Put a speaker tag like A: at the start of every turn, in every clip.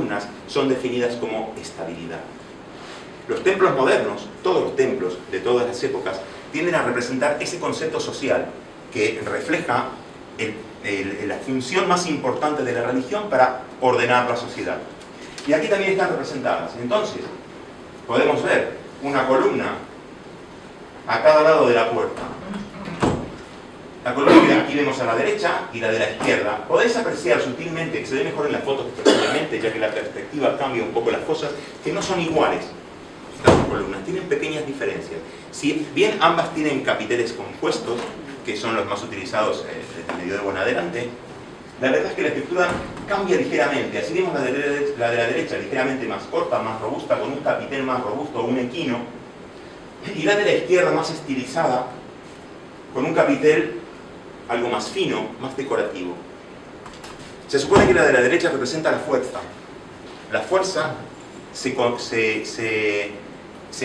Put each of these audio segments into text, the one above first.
A: columnas son definidas como estabilidad. Los templos modernos, todos los templos de todas las épocas, tienden a representar ese concepto social que refleja la función más importante de la religión para ordenar la sociedad. Y aquí también están representadas. Entonces, podemos ver una columna a cada lado de la puerta. La columna que aquí vemos a la derecha y la de la izquierda. Podéis apreciar sutilmente, que se ve mejor en la foto que personalmente, ya que la perspectiva cambia un poco las cosas, que no son iguales. Estas dos columnas tienen pequeñas diferencias. Si bien ambas tienen capiteles compuestos, que son los más utilizados desde el medioevo en adelante, la verdad es que la escritura cambia ligeramente. Así vemos la de la derecha ligeramente más corta, más robusta, con un capitel más robusto, un equino, y la de la izquierda más estilizada, con un capitel algo más fino, más decorativo. Se supone que la de la derecha representa la fuerza. La fuerza se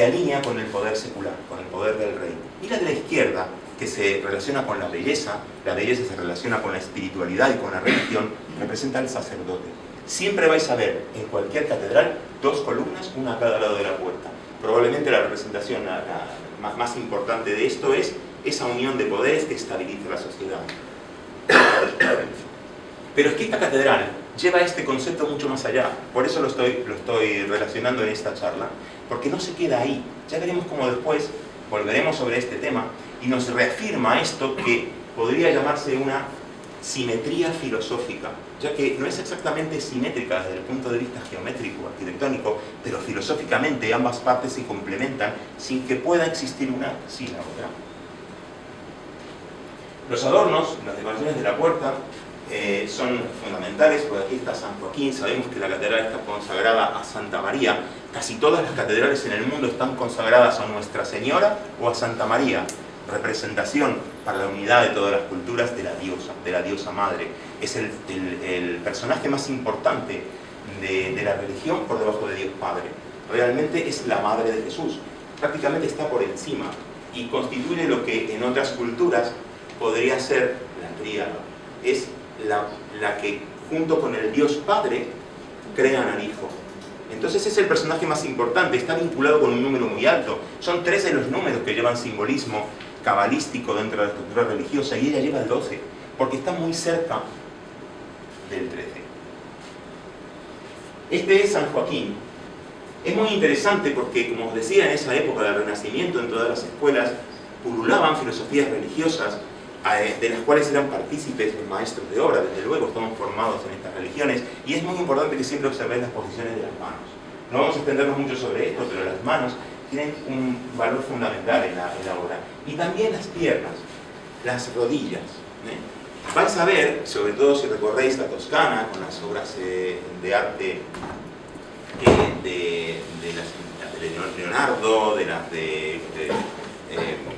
A: alinea con el poder secular, con el poder del rey. Y la de la izquierda, que se relaciona con la belleza se relaciona con la espiritualidad y con la religión, representa al sacerdote. Siempre vais a ver en cualquier catedral dos columnas, una a cada lado de la puerta. Probablemente la representación más importante de esto es esa unión de poderes que estabiliza la sociedad. Pero es que esta catedral lleva este concepto mucho más allá. Por eso lo estoy relacionando en esta charla, porque no se queda ahí. Ya veremos cómo después volveremos sobre este tema y nos reafirma esto que podría llamarse una simetría filosófica, ya que no es exactamente simétrica desde el punto de vista geométrico, arquitectónico, pero filosóficamente ambas partes se complementan sin que pueda existir una sin la otra. Los adornos, las decoraciones de la puerta, son fundamentales, porque aquí está San Joaquín, sabemos que la catedral está consagrada a Santa María. Casi todas las catedrales en el mundo están consagradas a Nuestra Señora o a Santa María, representación para la unidad de todas las culturas de la diosa madre. Es el personaje más importante de la religión por debajo de Dios Padre. Realmente es la madre de Jesús, prácticamente está por encima y constituye lo que en otras culturas podría ser la tríada. Es la que junto con el Dios Padre crean al Hijo. Entonces es el personaje más importante, está vinculado con un número muy alto. Son 13 los números que llevan simbolismo cabalístico dentro de la estructura religiosa y ella lleva el 12, porque está muy cerca del 13. Este es San Joaquín. Es muy interesante porque, como os decía, en esa época del Renacimiento, en todas las escuelas, pululaban filosofías religiosas de las cuales eran partícipes los maestros de obra. Desde luego estamos formados en estas religiones y es muy importante que siempre observéis las posiciones de las manos. No vamos a extendernos mucho sobre esto, pero las manos tienen un valor fundamental en la obra. Y también las piernas, las rodillas. Vais a ver, sobre todo si recorréis la Toscana, con las obras de arte de Leonardo, de las de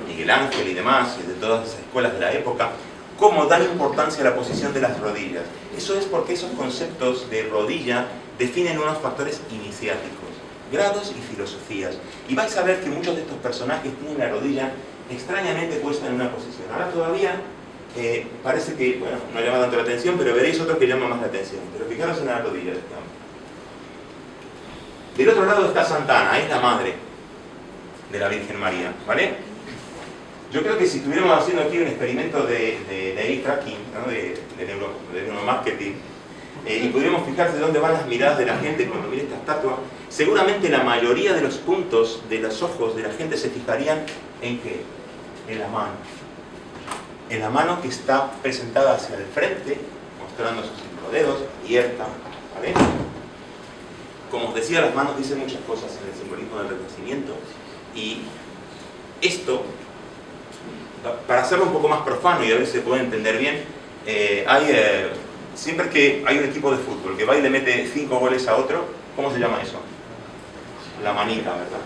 A: Miguel Ángel y demás, y de todas las escuelas de la época, cómo dan importancia a la posición de las rodillas. Eso es porque esos conceptos de rodilla definen unos factores iniciáticos, grados y filosofías. Y vais a ver que muchos de estos personajes tienen la rodilla extrañamente puesta en una posición. Ahora todavía parece que, bueno, no llama tanto la atención, pero veréis otros que llaman más la atención. Pero fijaros en la rodilla de este hombre. Del otro lado está Santa Ana, es la madre de la Virgen María, ¿vale? Yo creo que si estuviéramos haciendo aquí un experimento de eye tracking, ¿no? de neuromarketing, y pudiéramos fijarse dónde van las miradas de la gente cuando mira esta estatua, seguramente la mayoría de los puntos de los ojos de la gente se fijarían en ¿qué? En la mano. En la mano que está presentada hacia el frente, mostrando sus 5 dedos, abierta, ¿vale? Como os decía, las manos dicen muchas cosas en el simbolismo del Renacimiento, y esto, para hacerlo un poco más profano y a ver si se puede entender bien, siempre que hay un equipo de fútbol que va y le mete 5 goles a otro, ¿cómo se llama eso? La manita, ¿verdad?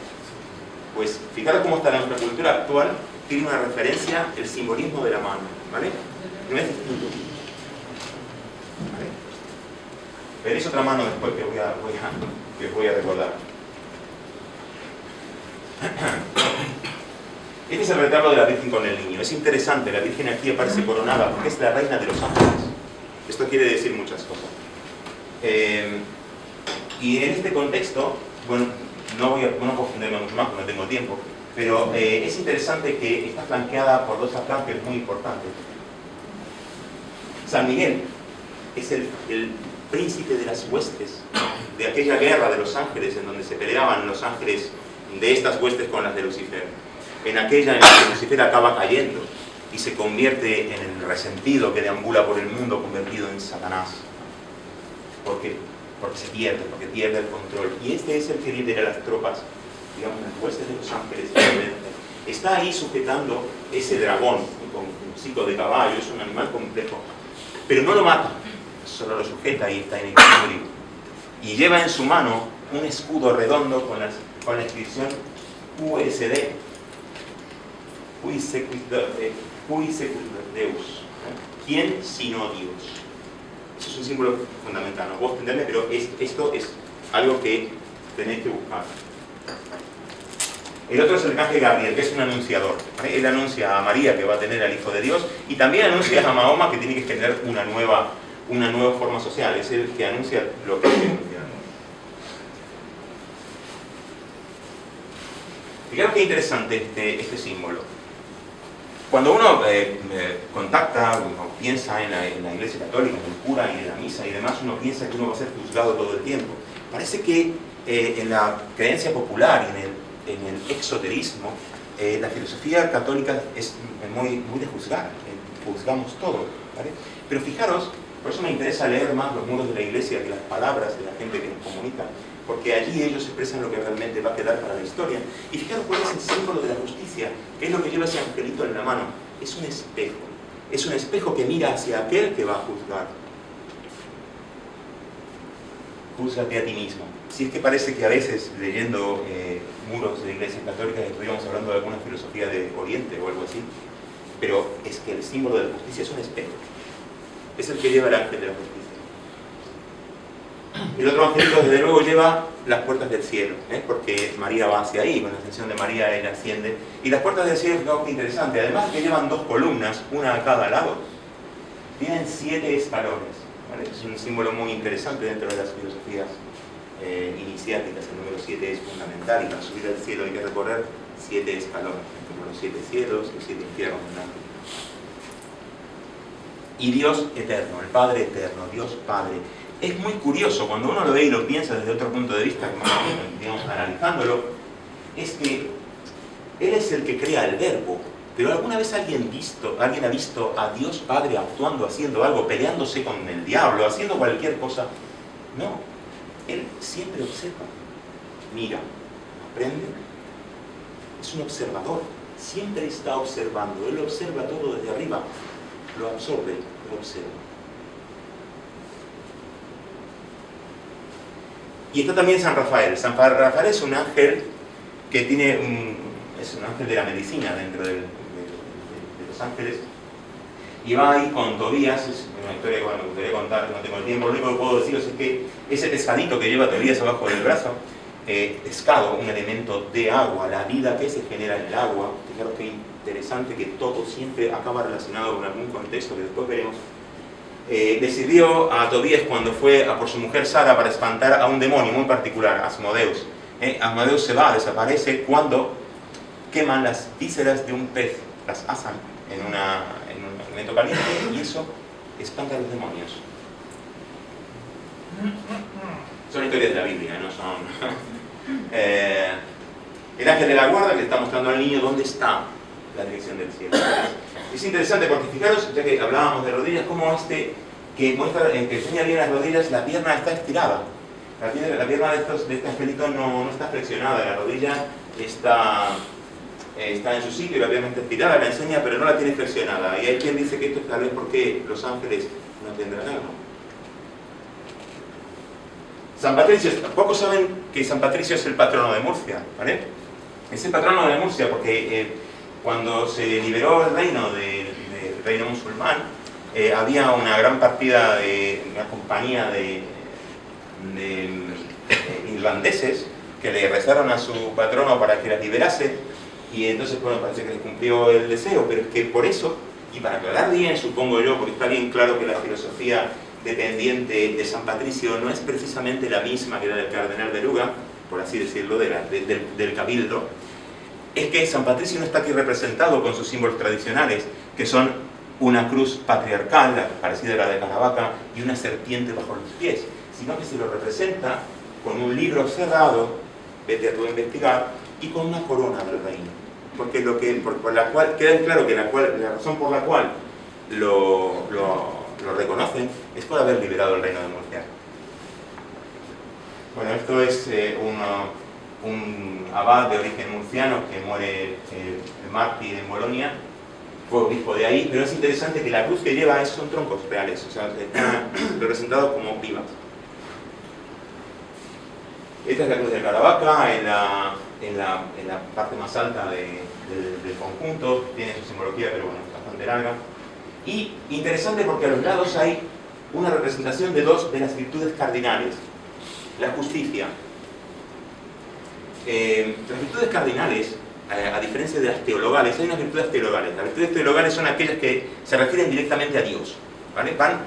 A: Pues fijaros cómo está la nuestra cultura actual, tiene una referencia, el simbolismo de la mano, ¿vale? No es distinto. ¿Vale? Veréis otra mano después que os voy a recordar. Este es el retablo de la Virgen con el niño. Es interesante, la Virgen aquí aparece coronada porque es la reina de los ángeles. Esto quiere decir muchas cosas. Y en este contexto, bueno, no puedo extenderme mucho más porque no tengo tiempo, pero es interesante que está flanqueada por dos arcángeles muy importantes. San Miguel es el príncipe de las huestes, de aquella guerra de los ángeles en donde se peleaban los ángeles de estas huestes con las de Lucifer. En aquella en la que Lucifer acaba cayendo y se convierte en el resentido que deambula por el mundo convertido en Satanás. ¿Por qué? Porque se pierde, porque pierde el control. Y este es el que lidera las tropas, digamos, las huestes de los ángeles. Está ahí sujetando ese dragón con un hocico de caballo, es un animal complejo. Pero no lo mata, solo lo sujeta y está en equilibrio. Y lleva en su mano un escudo redondo con la inscripción USD, Cui sequit Deus. ¿Quién sino Dios? Eso es un símbolo fundamental, no puedo entenderme, pero esto es algo que tenéis que buscar. El otro es el arcángel Gabriel, que es un anunciador. Él anuncia a María que va a tener al Hijo de Dios y también anuncia a Mahoma que tiene que tener una nueva forma social. Es el que anuncia lo que hay que anunciar. Fijaros qué interesante este símbolo. Cuando uno contacta o piensa en la Iglesia Católica, en el cura y en la misa y demás, uno piensa que uno va a ser juzgado todo el tiempo. Parece que en la creencia popular y en el exoterismo, la filosofía católica es muy de juzgar, juzgamos todo, ¿vale? Pero fijaros, por eso me interesa leer más los muros de la Iglesia que las palabras de la gente que nos comunica, porque allí ellos expresan lo que realmente va a quedar para la historia. Y fijaros cuál es el símbolo de la justicia, que es lo que lleva ese angelito en la mano. Es un espejo. Es un espejo que mira hacia aquel que va a juzgar. Júzgate a ti mismo. Si es que parece que a veces, leyendo muros de iglesias católicas, estuviéramos hablando de alguna filosofía de Oriente o algo así, pero es que el símbolo de la justicia es un espejo. Es el que lleva el ángel de la justicia. El otro angelito, desde luego, lleva las puertas del cielo, porque María va hacia ahí, con la ascensión de María él asciende. Y las puertas del cielo es algo interesante, además que llevan dos columnas, una a cada lado, tienen 7 escalones, ¿vale? Es un símbolo muy interesante dentro de las filosofías iniciáticas. El número 7 es fundamental y para subir al cielo hay que recorrer 7 escalones, como los 7 cielos, los 7 infiernos, ¿no? Y Dios eterno, el Padre eterno, Dios Padre. Es muy curioso, cuando uno lo ve y lo piensa desde otro punto de vista, digamos, analizándolo, es que Él es el que crea el verbo. Pero ¿alguna vez alguien ha visto a Dios Padre actuando, haciendo algo, peleándose con el diablo, haciendo cualquier cosa? No. Él siempre observa, mira, aprende. Es un observador. Siempre está observando. Él observa todo desde arriba. Lo absorbe, lo observa. Y está también San Rafael. San Rafael es un ángel que es un ángel de la medicina dentro de los ángeles. Y va ahí con Tobías, es una historia que me gustaría contar, no tengo el tiempo. Lo único que puedo deciros es que ese pescadito que lleva Tobías abajo del brazo, pescado, un elemento de agua, la vida que se genera en el agua. Fijaros qué interesante que todo siempre acaba relacionado con algún contexto que después veremos. Le sirvió a Tobías cuando fue a por su mujer Sara para espantar a un demonio muy particular, Asmodeus. Asmodeus se va, desaparece cuando queman las vísceras de un pez, las asan en un alimento caliente y eso espanta a los demonios. Son historias de la Biblia, no son... el ángel de la guarda que está mostrando al niño dónde está la dirección del cielo. Es interesante porque fijaros, ya que hablábamos de rodillas, como que muestra, que enseña bien las rodillas, la pierna está estirada. La pierna de este angelito no está flexionada, la rodilla está en su sitio y la pierna está estirada, la enseña pero no la tiene flexionada. Y hay quien dice que esto es tal vez porque los ángeles no tendrán algo. San Patricio, pocos saben que San Patricio es el patrono de Murcia, ¿vale? Es el patrono de Murcia porque cuando se liberó el reino musulmán, había una gran partida una compañía de irlandeses que le rezaron a su patrono para que las liberase y entonces, bueno, parece que les cumplió el deseo, pero es que por eso, y para aclarar bien, supongo yo, porque está bien claro que la filosofía dependiente de San Patricio no es precisamente la misma que la del cardenal de Luga, por así decirlo, del cabildo, es que San Patricio no está aquí representado con sus símbolos tradicionales, que son una cruz patriarcal, parecida a la de Caravaca, y una serpiente bajo los pies, sino que se lo representa con un libro cerrado, vete a tú a investigar, y con una corona del reino. Porque por la cual queda claro que la razón por la cual lo reconocen es por haber liberado el reino de Murcia. Bueno, esto es un abad de origen murciano que muere mártir en Bolonia, fue obispo de ahí, pero es interesante que la cruz que lleva son troncos reales, o sea, están representados como vivas. Esta es la cruz de Caravaca, en la parte más alta del conjunto, tiene su simbología, pero bueno, es bastante larga. Y interesante porque a los lados hay una representación de dos de las virtudes cardinales. La justicia. Las virtudes cardinales, a diferencia de las teologales, hay unas virtudes teologales. Las virtudes teologales son aquellas que se refieren directamente a Dios, ¿vale? Van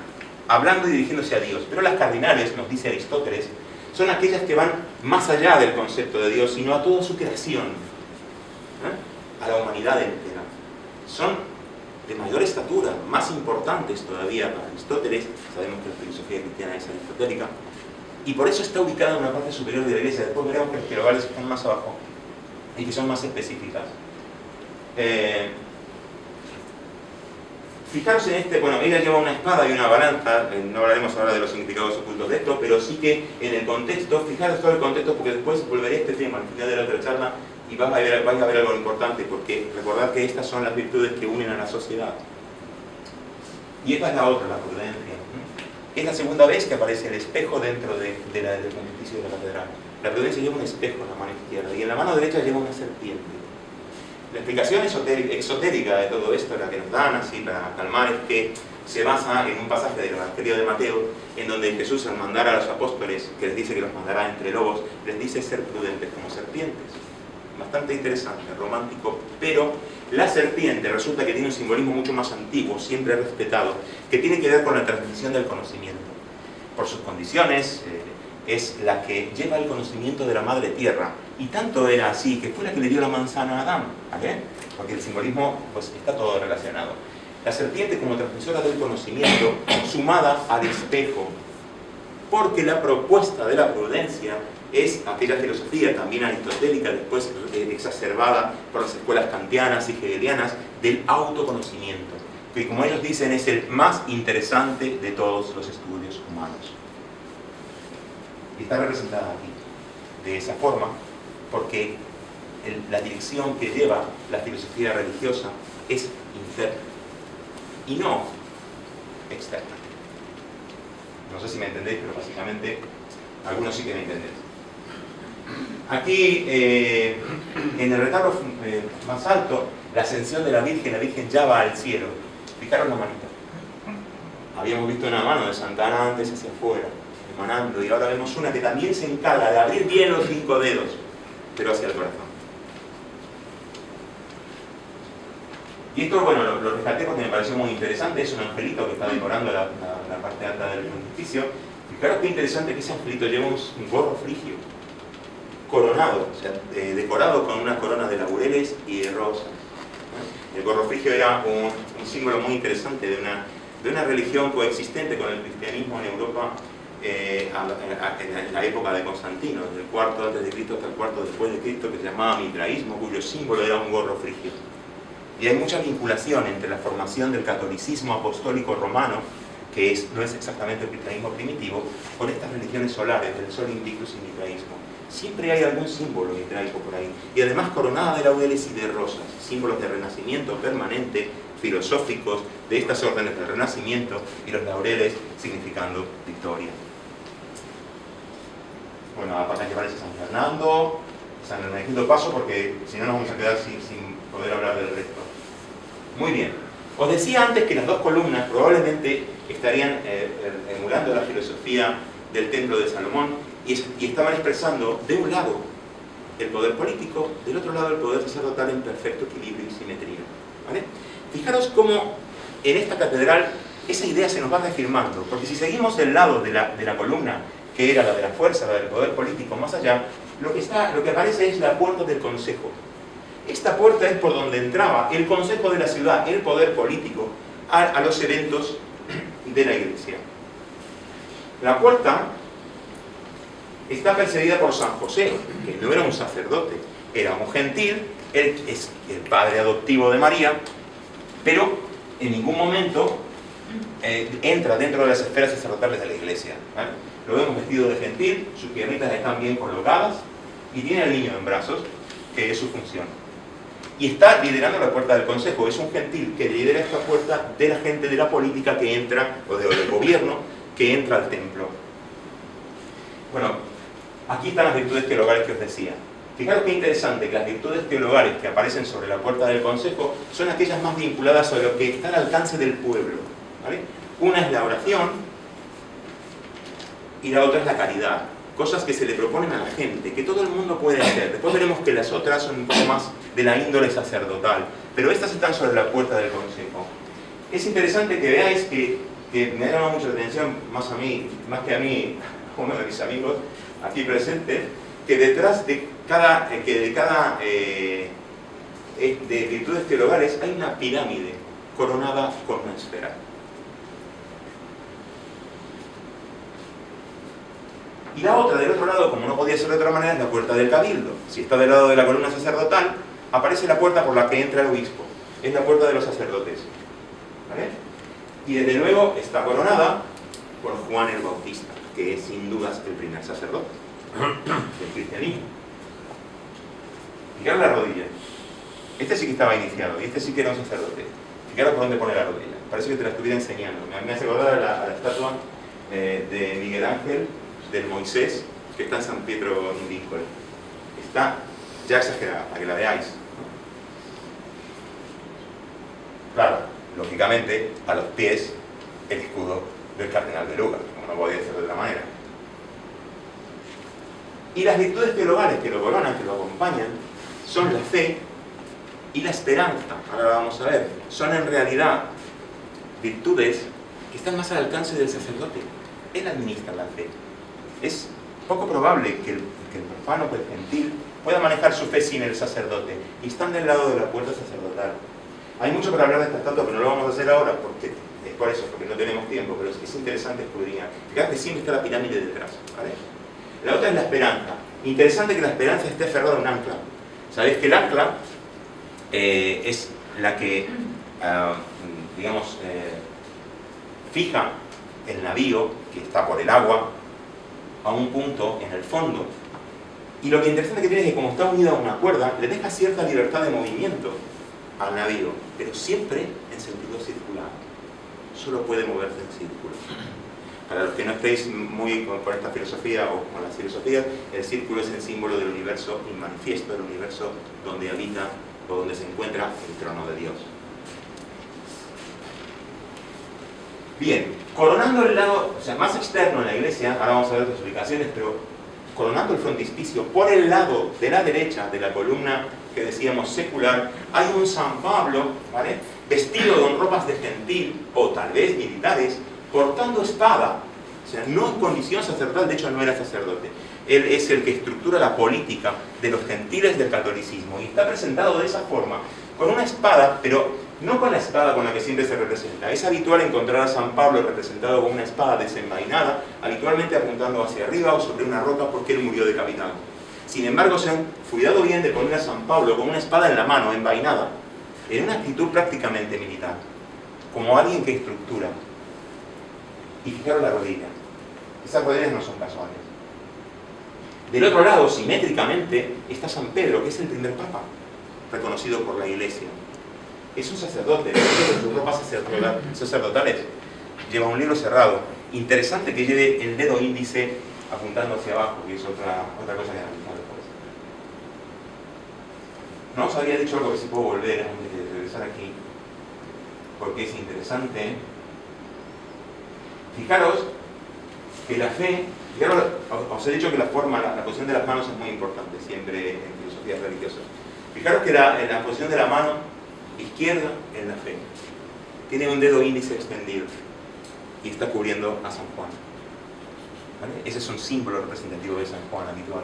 A: hablando y dirigiéndose a Dios. Pero las cardinales, nos dice Aristóteles, son aquellas que van más allá del concepto de Dios, sino a toda su creación, a la humanidad entera. Son de mayor estatura, más importantes todavía para Aristóteles. Sabemos que la filosofía cristiana es aristotélica, y por eso está ubicada en una parte superior de la iglesia. Después veremos que las teologales están más abajo y que son más específicas. Fijaros en este, bueno, ella lleva una espada y una balanza, no hablaremos ahora de los significados ocultos de esto, pero sí que en el contexto, fijaros todo el contexto, porque después volveré a este tema al final de la otra charla y vais a ver algo importante, porque recordad que estas son las virtudes que unen a la sociedad. Y esta es la otra, la prudencia. Es la segunda vez que aparece el espejo dentro del pontificio de la catedral. La prudencia lleva un espejo en la mano izquierda y en la mano derecha lleva una serpiente. La explicación exotérica de todo esto, la que nos dan así para calmar, es que se basa en un pasaje del Evangelio de Mateo, en donde Jesús, al mandar a los apóstoles, que les dice que los mandará entre lobos, les dice ser prudentes como serpientes. Bastante interesante, romántico, pero la serpiente resulta que tiene un simbolismo mucho más antiguo, siempre respetado, que tiene que ver con la transmisión del conocimiento. Por sus condiciones, es la que lleva el conocimiento de la madre tierra, y tanto era así que fue la que le dio la manzana a Adán, ¿vale? Porque el simbolismo pues está todo relacionado. La serpiente como transmisora del conocimiento, sumada al espejo, porque la propuesta de la prudencia es aquella filosofía también aristotélica, después exacerbada por las escuelas kantianas y hegelianas, del autoconocimiento, que como ellos dicen es el más interesante de todos los estudios humanos. Y está representada aquí, de esa forma, porque la dirección que lleva la filosofía religiosa es interna y no externa. No sé si me entendéis, pero básicamente algunos sí que me entendéis. Aquí, en el retablo más alto, la ascensión de la Virgen ya va al cielo. Fijaros la manita. Habíamos visto una mano de Santa Ana antes hacia afuera, emanando, y ahora vemos una que también se encarga de abrir bien los 5 dedos, pero hacia el corazón. Y esto, bueno, lo rescaté porque me pareció muy interesante. Es un angelito que está decorando la parte alta del pontificio. Fijaros qué interesante que ese angelito lleva un gorro frigio, coronado, o sea, decorado con una corona de laureles y de rosas. El gorro frigio era un símbolo muy interesante de una religión coexistente con el cristianismo en Europa en la época de Constantino, desde el IV a.C. hasta el IV después de Cristo, que se llamaba mitraísmo, cuyo símbolo era un gorro frigio. Y hay mucha vinculación entre la formación del catolicismo apostólico romano, que no es exactamente el cristianismo primitivo, con estas religiones solares, del Sol Invictus y mitraísmo. Siempre hay algún símbolo mitraico por ahí. Y además coronada de laureles y de rosas, símbolos de renacimiento permanente, filosóficos de estas órdenes del renacimiento, y los laureles significando victoria. Bueno, aparte de llevarse a San Fernando, San Hermenegildo paso porque si no nos vamos a quedar sin poder hablar del resto. Muy bien. Os decía antes que las dos columnas probablemente estarían emulando la filosofía del templo de Salomón y estaban expresando de un lado el poder político, del otro lado el poder sacerdotal en perfecto equilibrio y simetría. ¿Vale? Fijaros cómo en esta catedral esa idea se nos va reafirmando, porque si seguimos el lado de la columna, que era la de la fuerza, la del poder político, más allá, lo que aparece es la puerta del consejo. Esta puerta es por donde entraba el consejo de la ciudad, el poder político, a los eventos de la iglesia. La puerta está perseguida por San José, que no era un sacerdote, era un gentil, él es el padre adoptivo de María, pero en ningún momento entra dentro de las esferas sacerdotales de la iglesia, ¿vale? Lo vemos vestido de gentil, sus piernitas están bien colocadas y tiene al niño en brazos, que es su función. Y está liderando la puerta del consejo, es un gentil que lidera esta puerta de la gente de la política que entra, o del gobierno que entra al templo. Bueno, aquí están las virtudes teologales que os decía. Fijaros qué interesante que las virtudes teologales que aparecen sobre la puerta del consejo son aquellas más vinculadas a lo que está al alcance del pueblo, ¿vale? Una es la oración y la otra es la caridad. Cosas que se le proponen a la gente, que todo el mundo puede hacer. Después veremos que las otras son un poco más de la índole sacerdotal, pero estas están sobre la puerta del consejo. Es interesante que veáis que me ha llamado mucho la atención, más que a mí, uno de mis amigos aquí presente, que detrás de de virtudes teologales hay una pirámide coronada con una esfera. Y la otra, del otro lado, como no podía ser de otra manera, es la puerta del cabildo. Si está del lado de la columna sacerdotal, aparece la puerta por la que entra el obispo. Es la puerta de los sacerdotes, ¿vale? Y desde luego está coronada por Juan el Bautista, que es sin dudas el primer sacerdote del cristianismo. Fijaros la rodilla. Este sí que estaba iniciado, y este sí que era un sacerdote. Fijaros por dónde pone la rodilla. Parece que te la estuviera enseñando. Me hace acordar a la estatua de Miguel Ángel, del Moisés, que está en San Pietro in Vincoli. Está ya exagerada, para que la veáis, ¿no? Claro, lógicamente, a los pies, el escudo del cardenal de Luga, como no podía ser de otra manera. Y las virtudes teologales que lo coronan, que lo acompañan, son la fe y la esperanza. Ahora vamos a ver. Son en realidad virtudes que están más al alcance del sacerdote. Él administra la fe. Es poco probable que el profano, que el gentil, pueda manejar su fe sin el sacerdote. Y están del lado de la puerta sacerdotal. Hay mucho para hablar de esta estatua, pero no lo vamos a hacer ahora, porque es por eso, porque no tenemos tiempo, pero es interesante escudriñar. Fíjate que siempre está la pirámide detrás, ¿vale? La otra es la esperanza. Interesante que la esperanza esté aferrada a un ancla. Sabéis que el ancla es la que, fija el navío, que está por el agua, a un punto en el fondo. Y lo que interesante que tiene es que como está unido a una cuerda, le deja cierta libertad de movimiento al navío, pero siempre en sentido circular. Solo puede moverse en círculo. Para los que no estéis muy con esta filosofía o con las filosofías, el círculo es el símbolo del universo inmanifiesto, del universo donde habita o donde se encuentra el trono de Dios. Bien, coronando el lado, o sea, más externo en la iglesia, ahora vamos a ver otras explicaciones, pero coronando el frontispicio, por el lado de la derecha de la columna que decíamos secular, hay un San Pablo, ¿vale?, vestido con ropas de gentil, o tal vez militares, portando espada, o sea, no en condición sacerdotal, de hecho no era sacerdote. Él es el que estructura la política de los gentiles del catolicismo, y está presentado de esa forma, con una espada, pero no con la espada con la que siempre se representa. Es habitual encontrar a San Pablo representado con una espada desenvainada, habitualmente apuntando hacia arriba o sobre una roca porque él murió decapitado. Sin embargo, se han cuidado bien de poner a San Pablo con una espada en la mano, envainada, en una actitud prácticamente militar, como alguien que estructura. Y fijaros la rodilla. Esas rodillas no son casuales. Del otro lado, simétricamente, está San Pedro, que es el primer papa, reconocido por la Iglesia. Es un sacerdote, de sus ropas sacerdotales. Lleva un libro cerrado. Interesante que lleve el dedo índice apuntando hacia abajo, que es otra cosa que analizar después. No os había dicho algo que si puedo volver antes de regresar aquí, porque es interesante. Fijaros que la fe, os he dicho que la posición de las manos es muy importante siempre en filosofías religiosas. Fijaros que la posición de la mano izquierda en la fe tiene un dedo índice extendido. y está cubriendo a San Juan. ¿Vale? Ese es un símbolo representativo de San Juan habitual.